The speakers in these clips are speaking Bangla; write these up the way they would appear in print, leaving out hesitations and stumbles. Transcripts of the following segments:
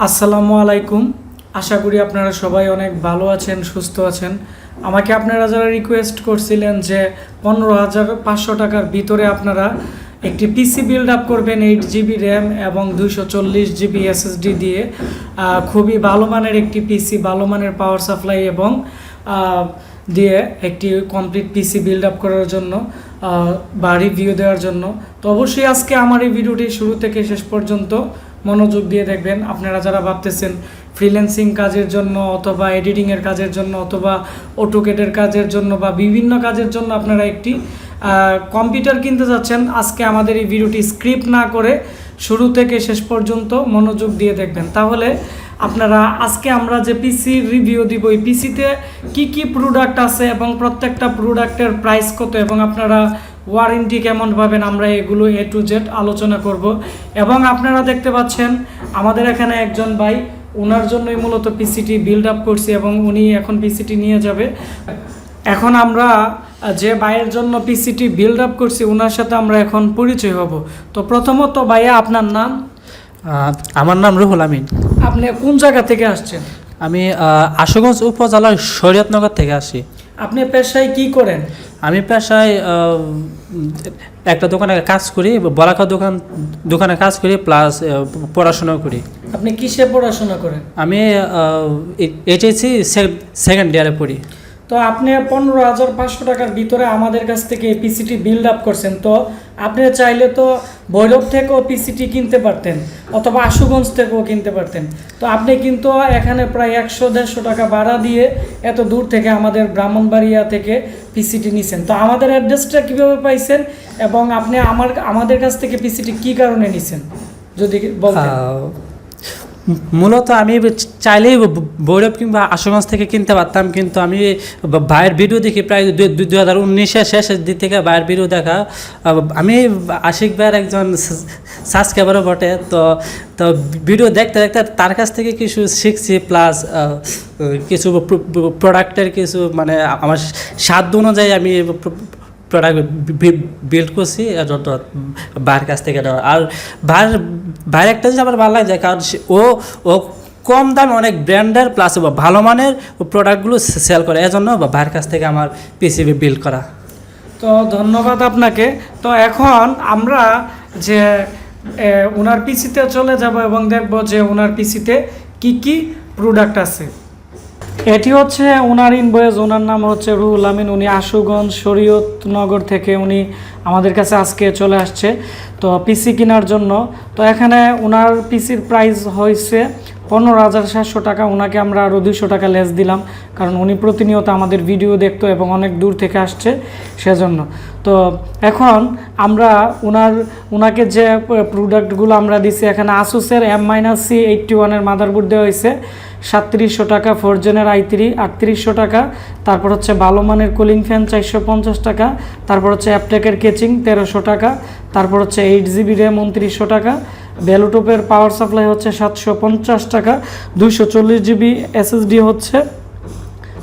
আসসালামু আলাইকুম। আশা করি আপনারা সবাই অনেক ভালো আছেন, সুস্থ আছেন। আমাকে আপনারা যারা রিকোয়েস্ট করছিলেন যে 15,500 টাকার ভিতরে আপনারা একটি পিসি বিল্ড আপ করবেন 8 GB র্যাম এবং 240 GB SSD দিয়ে, খুবই ভালো মানের একটি পিসি, ভালো মানের পাওয়ার সাপ্লাই এবং দিয়ে একটি কমপ্লিট পিসি বিল্ড আপ করার জন্য বা রিভিউ দেওয়ার জন্য। তো অবশ্যই আজকে আমার এই ভিডিওটি শুরু থেকে শেষ পর্যন্ত মনোযোগ দিয়ে দেখবেন। আপনারা যারা ভাবতেছেন ফ্রিল্যান্সিং কাজের জন্য অথবা এডিটিংয়ের কাজের জন্য অথবা অটোকেটের কাজের জন্য বা বিভিন্ন কাজের জন্য আপনারা একটি কম্পিউটার কিনতে যাচ্ছেন, আজকে আমাদের এই ভিডিওটি স্ক্রিপ্ট না করে শুরু থেকে শেষ পর্যন্ত মনোযোগ দিয়ে দেখবেন। তাহলে আপনারা আজকে আমরা যে পিসির রিভিউ দিব, এই পিসিতে কি প্রোডাক্ট আছে এবং প্রত্যেকটা প্রোডাক্টের প্রাইস কত এবং আপনারা ওয়ারেন্টি কেমন পাবেন, আমরা এগুলো A to Z আলোচনা করব। এবং আপনারা দেখতে পাচ্ছেন আমাদের এখানে একজন ভাই, ওনার জন্যই মূলত পিসিটি বিল্ড আপ করছি এবং উনি এখন পিসিটি নিয়ে যাবে। এখন আমরা যে ভাইয়ের জন্য পিসিটি বিল্ড আপ করছি ওনার সাথে আমরা এখন পরিচয় হব। তো প্রথমত ভাইয়া, আপনার নাম? আমার নাম রুহুল আমিন। আপনি কোন জায়গা থেকে আসছেন? আমি আশুগঞ্জ উপজেলার শরীয়তনগর থেকে আসি। আপনি পেশায় কি করেন? আমি পেশায় একটা দোকানে কাজ করি, বলাকা দোকানে কাজ করি, প্লাস পড়াশোনা করি। আপনি কিসে পড়াশোনা করেন? আমি এইচএসসি সেকেন্ড ইয়ারে পড়ি। তো আপনি 15,500 টাকার ভিতরে আমাদের কাছ থেকে পিসিটি বিল্ড আপ করছেন। তো আপনি চাইলে তো ভৈরব থেকেও পিসিটি কিনতে পারতেন অথবা আশুগঞ্জ থেকেও কিনতে পারতেন। তো আপনি কিন্তু এখানে প্রায় 100-150 টাকা ভাড়া দিয়ে এত দূর থেকে আমাদের ব্রাহ্মণবাড়িয়া থেকে পিসিটি নিছেন। তো আমাদের অ্যাড্রেসটা কীভাবে পাইছেন এবং আপনি আমাদের কাছ থেকে পিসিটি কী কারণে নিছেন যদি বলতেন। মূলত আমি চাইলেই ভৈরব কিংবা আশুগঞ্জ থেকে কিনতে পারতাম, কিন্তু আমি ভাইয়ের ভিডিও দেখি প্রায় 2019-এর শেষের দিক থেকে ভাইয়ের ভিডিও দেখা। আমি আশিক ভাইয়ের একজন সাবস্ক্রাইবারও বটে। তো ভিডিও দেখতে দেখতে তার কাছ থেকে কিছু শিখছি, প্লাস কিছু প্রোডাক্টের কিছু মানে আমার সাধ্য অনুযায়ী আমি প্রোডাক্ট বিল্ড করছি ভাইয়ের কাছ থেকে। আর ভাইয়ের একটা জিনিস আমার ভালো লাগে, কারণ ও কম দামে অনেক ব্র্যান্ডের প্লাস ভালো মানের প্রোডাক্টগুলো সেল করে, এজন্য ভাইয়ের কাছ থেকে আমার পিসিবি বিল্ড করা। তো ধন্যবাদ আপনাকে। তো এখন আমরা যে ওনার পিসিতে চলে যাব এবং দেখব যে ওনার পিসিতে কি প্রোডাক্ট আছে। এটি হচ্ছে ওনার ইনভয়েস। ওনার নাম হচ্ছে রুহুল আমিন। উনি আশুগঞ্জ শরীয়তনগর থেকে উনি আমাদের কাছে আজকে চলে আসছে তো পিসি কেনার জন্য। তো এখানে ওনার পিসির প্রাইস হয়েছে 15,700 টাকা। ওনাকে আমরা আরও 200 টাকা লেস দিলাম, কারণ উনি প্রতিনিয়ত আমাদের ভিডিও দেখতো এবং অনেক দূর থেকে আসছে সেজন্য। তো এখন আমরা ওনাকে যে প্রোডাক্টগুলো আমরা দিছি, এখানে আসুসের M-C81 মাদারবোর্ড দেওয়া হয়েছে 3700 টাকা, 4 জেনের i3 3800 টাকা, তারপর হচ্ছে ভালো মানের কুলিং ফ্যান 450 টাকা, তারপর হচ্ছে অ্যাপটেকের কেচিং 1300 টাকা, তারপর হচ্ছে 8 GB র্যাম 2900 টাকা, ব্লুটুথের পাওয়ার সাপ্লাই হচ্ছে 750 টাকা, 240 GB SSD হচ্ছে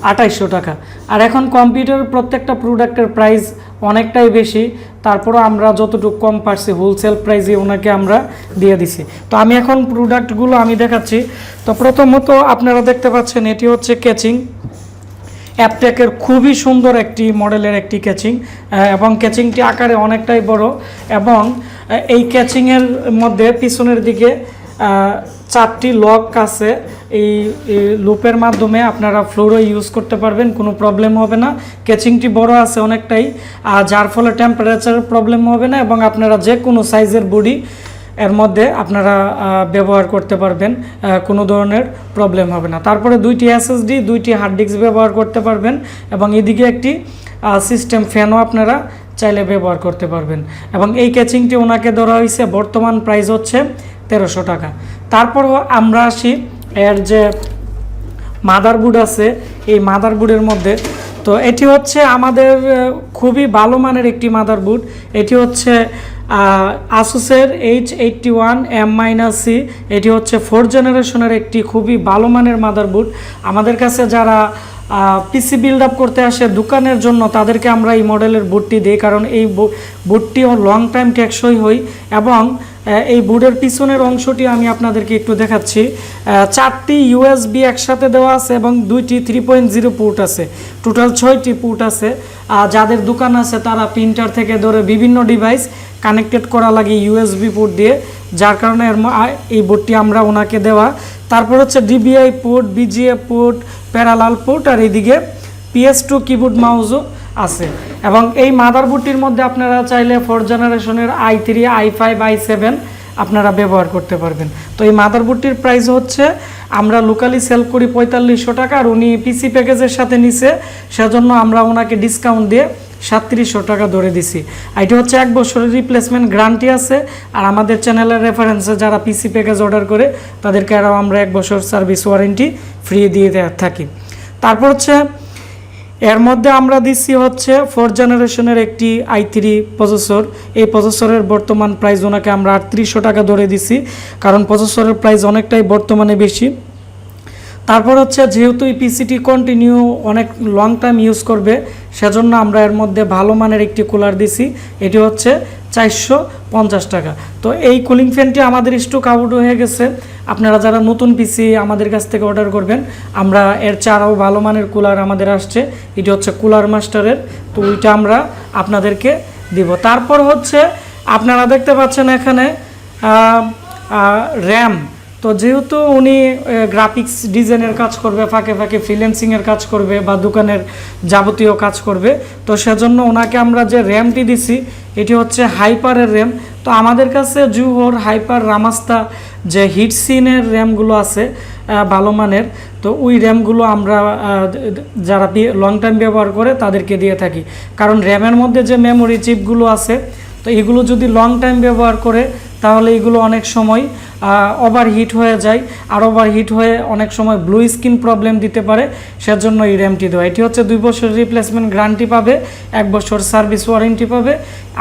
2800 টাকা। আর এখন কম্পিউটার প্রত্যেকটা প্রোডাক্টের প্রাইস অনেকটাই বেশি, তারপরও আমরা যতটুকু কম পারছি হোলসেল প্রাইসে ওনাকে আমরা দিয়ে দিছি। তো আমি এখন প্রোডাক্টগুলো আমি দেখাচ্ছি। তো প্রথমত আপনারা দেখতে পাচ্ছেন এটি হচ্ছে ক্যাচিং, অ্যাপটেকের খুবই সুন্দর একটি মডেলের একটি ক্যাচিং এবং ক্যাচিংটি আকারে অনেকটাই বড় এবং এই ক্যাচিংয়ের মধ্যে পিছনের দিকে 4টি লক আছে। এই লুপের মাধ্যমে আপনারা ফ্লোরও ইউজ করতে পারবেন, কোনো প্রবলেম হবে না। ক্যাচিংটি বড় আছে অনেকটাই, যার ফলে টেম্পারেচারের প্রবলেম হবে না এবং আপনারা যে কোনো সাইজের বডি এর মধ্যে আপনারা ব্যবহার করতে পারবেন, কোনো ধরনের প্রবলেম হবে না। তারপরে 2টি SSD 2টি হার্ড ডিস্ক ব্যবহার করতে পারবেন এবং এদিকে একটি সিস্টেম ফ্যানও আপনারা চাইলে ব্যবহার করতে পারবেন। এবং এই ক্যাচিংটি ওনাকে ধরা হয়েছে, বর্তমান প্রাইস হচ্ছে 1300 টাকা। তারপরও আমরা আসি এর যে মাদারবোর্ড আছে, এই মাদারবোর্ডের মধ্যে তো এটি হচ্ছে আমাদের খুবই ভালো মানের একটি মাদারবোর্ড। এটি হচ্ছে আসুসের H81 M-C। এটি হচ্ছে 4 জেনারেশনের একটি খুবই ভালো মানের মাদারবোর্ড। আমাদের কাছে যারা পিসি বিল্ড আপ করতে আসে দোকানের জন্য তাদেরকে আমরা এই মডেলের বোর্ডটি দিই, কারণ এই বোর্ডটি লং টাইম টেকসই হয় এবং এই বোর্ডের পিছনের অংশটি আমি আপনাদেরকে একটু দেখাচ্ছি। 4টি ইউএসবি একসাথে দেওয়া আছে এবং 2টি 3.0 পোর্ট আছে, টোটাল 6টি পোর্ট আছে। যাদের দোকান আছে তারা প্রিন্টার থেকে ধরে বিভিন্ন ডিভাইস কানেক্টেড করা লাগে ইউএসবি পোর্ট দিয়ে, যার কারণে এই বোর্ডটি আমরা ওনাকে দেওয়া। তারপর হচ্ছে DVI port, VGA port, parallel port, আর এইদিকে PS2 কিবোর্ড মাউসও আছে। এবং এই মাদারবোর্ডটির মধ্যে আপনারা চাইলে 4th জেনারেশনের i3, i5, i7 আপনারা ব্যবহার করতে পারবেন। তো এই মাদারবোর্ডটির প্রাইস হচ্ছে, আমরা লোকালি সেল করি 4500 টাকা, আর উনি পিসি প্যাকেজের সাথে নিছে, সেজন্য আমরা ওনাকে ডিসকাউন্ট দিয়ে 3700 টাকা ধরে দিছি। এটা হচ্ছে 1 বছরের রিপ্লেসমেন্ট গ্যারান্টি আছে। আর আমাদের চ্যানেলের রেফারেন্সে যারা পিসি প্যাকেজ অর্ডার করে তাদেরকে আরও আমরা 1 বছর সার্ভিস ওয়ারেন্টি ফ্রি দিয়ে থাকি। তারপর হচ্ছে এর মধ্যে আমরা দিচ্ছি হচ্ছে 4th জেনারেশনের একটি i3 প্রসেসর। এই প্রসেসরের বর্তমান প্রাইস ওনাকে আমরা 3800 টাকা ধরে দিছি, কারণ প্রসেসরের প্রাইস অনেকটাই বর্তমানে বেশি। তারপর হচ্ছে যেহেতু এই পিসিটি কন্টিনিউ অনেক লং টাইম ইউজ করবে, সেজন্য আমরা এর মধ্যে ভালো মানের একটি কুলার দিছি, এটি হচ্ছে 450 টাকা। তো এই কুলিং ফ্যানটি আমাদের স্টক আউট হয়ে গেছে। আপনারা যারা নতুন পিসি আমাদের কাছ থেকে অর্ডার করবেন, আমরা এর চারাও ভালো মানের কুলার আমাদের আসছে, এটি হচ্ছে কুলার মাস্টারের, তো ওইটা আমরা আপনাদেরকে দিব। তারপর হচ্ছে আপনারা দেখতে পাচ্ছেন এখানে র্যাম। তো যেহেতু উনি গ্রাফিক্স ডিজাইনের কাজ করবে, ফাঁকে ফাঁকে ফ্রিল্যান্সিংয়ের কাজ করবে বা দোকানের যাবতীয় কাজ করবে, তো সেজন্য ওনাকে আমরা যে র্যামটি দিছি এটি হচ্ছে হাইপারের র্যাম। তো আমাদের কাছে জুহর, হাইপার, রামাস্তা যে হিটসিনের র্যামগুলো আছে ভালো মানের, তো ওই র্যামগুলো আমরা যারা লং টাইম ব্যবহার করে তাদেরকে দিয়ে থাকি। কারণ র্যামের মধ্যে যে মেমোরি চিপগুলো আছে, তো এগুলো যদি লং টাইম ব্যবহার করে তাহলে এগুলো অনেক সময় ওভারহিট হয়ে যায়, আর ওভারহিট হয়ে অনেক সময় ব্লু স্ক্রিন প্রবলেম দিতে পারে, সেজন্য এই র্যামটি দেওয়া। এটি হচ্ছে 2 বছর রিপ্লেসমেন্ট গ্যারান্টি পাবে, 1 বছর সার্ভিস ওয়ারেন্টি পাবে।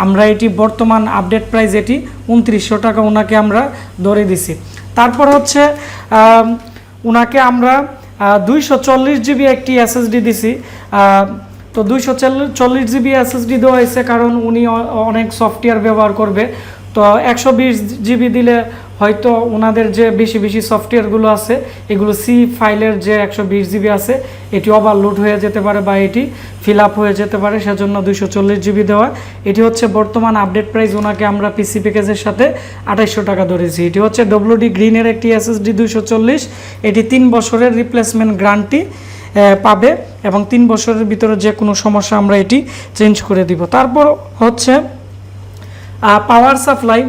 আমরা এটি বর্তমান আপডেট প্রাইস এটি 2900 টাকা ওনাকে আমরা ধরে দিছি। তারপর হচ্ছে ওনাকে আমরা 240 জিবি একটি এসএসডি দিছি। তো 240 জিবি এসএসডি দেওয়া হয়েছে কারণ উনি অনেক সফটওয়্যার ব্যবহার করবে। তো 120 জিবি দিলে হয়তো ওনাদের যে বেশি বেশি সফটওয়্যারগুলো আছে, এগুলো সি ফাইলের যে 120 জিবি আছে এটি ওভারলোড হয়ে যেতে পারে বা এটি ফিল আপ হয়ে যেতে পারে, সেজন্য 240 জিবি দেওয়া। এটি হচ্ছে বর্তমান আপডেট প্রাইস, ওনাকে আমরা পিসি প্যাকেজের সাথে 2800 টাকা ধরেছি। এটি হচ্ছে WD গ্রিনের একটি এসএসডি 240, এটি 3 বছরের রিপ্লেসমেন্ট গ্যারান্টি পাবে এবং 3 বছরের ভিতরে যে কোনো সমস্যা আমরা এটি চেঞ্জ করে দিব। তারপর হচ্ছে পাওয়ার সাপ্লাই।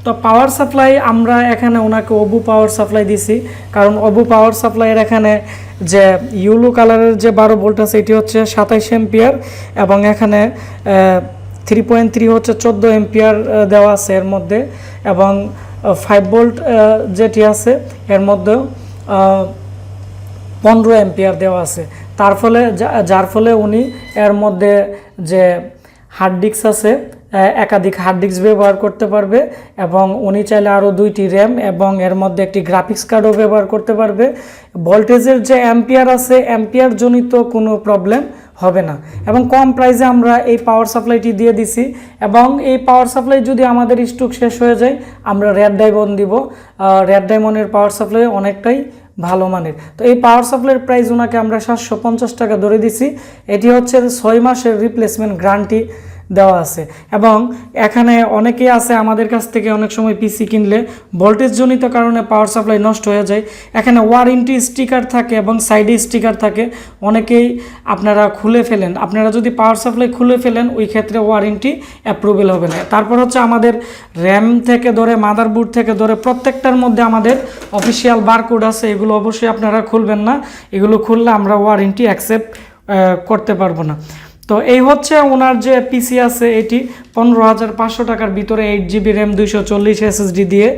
তো পাওয়ার সাপ্লাই আমরা এখানে ওনাকে অবু পাওয়ার সাপ্লাই দিছি, কারণ অবু পাওয়ার সাপ্লাইয়ের এখানে যে ইউলো কালারের যে 12 ভোল্ট আছে এটি হচ্ছে 27 এম্পিয়ার এবং এখানে 3.3 হচ্ছে 14 এম্পিয়ার দেওয়া আছে এর মধ্যে, এবং 5 ভোল্ট যেটি আছে এর মধ্যে 15 এম্পিয়ার দেওয়া আছে। যার ফলে উনি এর মধ্যে যে হার্ড ডিস্ক আছে একাধিক হার্ড ডিস্ক ব্যবহার করতে পারবে, এবং উনি চাইলে আরও 2টি র্যাম এবং এর মধ্যে একটি গ্রাফিক্স কার্ডও ব্যবহার করতে পারবে। ভোল্টেজের যে অ্যাম্পিয়ার আছে, অ্যাম্পিয়ার জনিত কোনো প্রবলেম হবে না, এবং কম প্রাইসে আমরা এই পাওয়ার সাপ্লাইটি দিয়ে দিছি। এবং এই পাওয়ার সাপ্লাই যদি আমাদের স্টক শেষ হয়ে যায়, আমরা রেড ডায়মন্ড দিব। রেড ডায়মন্ডের পাওয়ার সাপ্লাই অনেকটাই ভালো মানের। তো এই পাওয়ার সাপ্লাইয়ের প্রাইস ওনাকে আমরা 750 টাকা ধরে দিছি। এটি হচ্ছে 6 মাসের রিপ্লেসমেন্ট গ্যারান্টি দেওয়া আছে। এবং এখানে অনেকেই আছে আমাদের কাছ থেকে অনেক সময় পিসি কিনলে ভোল্টেজ জনিত কারণে পাওয়ার সাপ্লাই নষ্ট হয়ে যায়, এখানে ওয়ারেন্টি স্টিকার থাকে এবং সাইডে স্টিকার থাকে, অনেকেই আপনারা খুলে ফেলেন। আপনারা যদি পাওয়ার সাপ্লাই খুলে ফেলেন ওই ক্ষেত্রে ওয়ারেন্টি অ্যাপ্রুভেল হবে না। তারপর হচ্ছে আমাদের র্যাম থেকে ধরে মাদারবোর্ড থেকে ধরে প্রত্যেকটার মধ্যে আমাদের অফিসিয়াল বারকোড আছে, এগুলো অবশ্যই আপনারা খুলবেন না, এগুলো খুললে আমরা ওয়ারেন্টি অ্যাকসেপ্ট করতে পারবো না। তো এই হচ্ছে ওনার যে পিসি আছে, এটি 15,500 টাকার ভিতরে 8 জিবি র্যাম 240 এসএসডি দিয়ে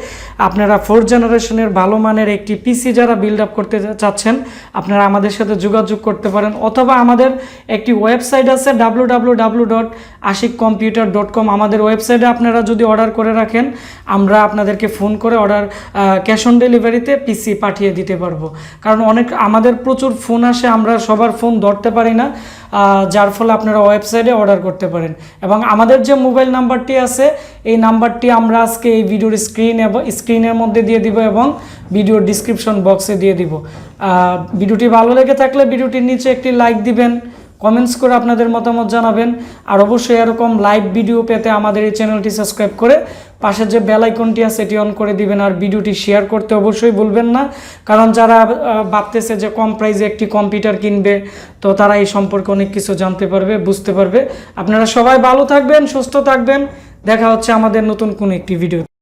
আপনারা 4th জেনারেশনের ভালো মানের একটি পিসি যারা বিল্ড আপ করতে চাচ্ছেন, আপনারা আমাদের সাথে যোগাযোগ করতে পারেন, অথবা আমাদের একটি ওয়েবসাইট আছে www.ashikcomputer.com। আমাদের ওয়েবসাইটে আপনারা যদি অর্ডার করে রাখেন, আমরা আপনাদেরকে ফোন করে ক্যাশ অন ডেলিভারিতে পিসি পাঠিয়ে দিতে পারবো। কারণ আমাদের প্রচুর ফোন আসে, আমরা সবার ফোন ধরতে পারি না, যার ফলে আপনারা ওয়েবসাইটে অর্ডার করতে পারেন। এবং আমাদের যে মোবাইল নাম্বারটি আছে এই নাম্বারটি আমরা আজকে এই ভিডিওর স্ক্রিনের মধ্যে দিয়ে দিব এবং ভিডিওর ডিসক্রিপশন বক্সে দিয়ে দিব। ভিডিওটি ভালো লেগে থাকলে ভিডিওটির নিচে একটি লাইক দিবেন, কমেন্টস করে আপনাদের মতামত জানাবেন, আর অবশ্যই এরকম লাইভ ভিডিও পেতে আমাদের এই চ্যানেলটি সাবস্ক্রাইব করে পাশে যে বেল আইকনটি আছে সেটি অন করে দিবেন। আর ভিডিওটি শেয়ার করতে অবশ্যই ভুলবেন না, কারণ যারা ভাবতেছে যে কম প্রাইসে একটি কম্পিউটার কিনবে তো তারা এই সম্পর্কে অনেক কিছু জানতে পারবে, বুঝতে পারবে। আপনারা সবাই ভালো থাকবেন, সুস্থ থাকবেন, দেখা হচ্ছে আমাদের নতুন কোনো একটি ভিডিও।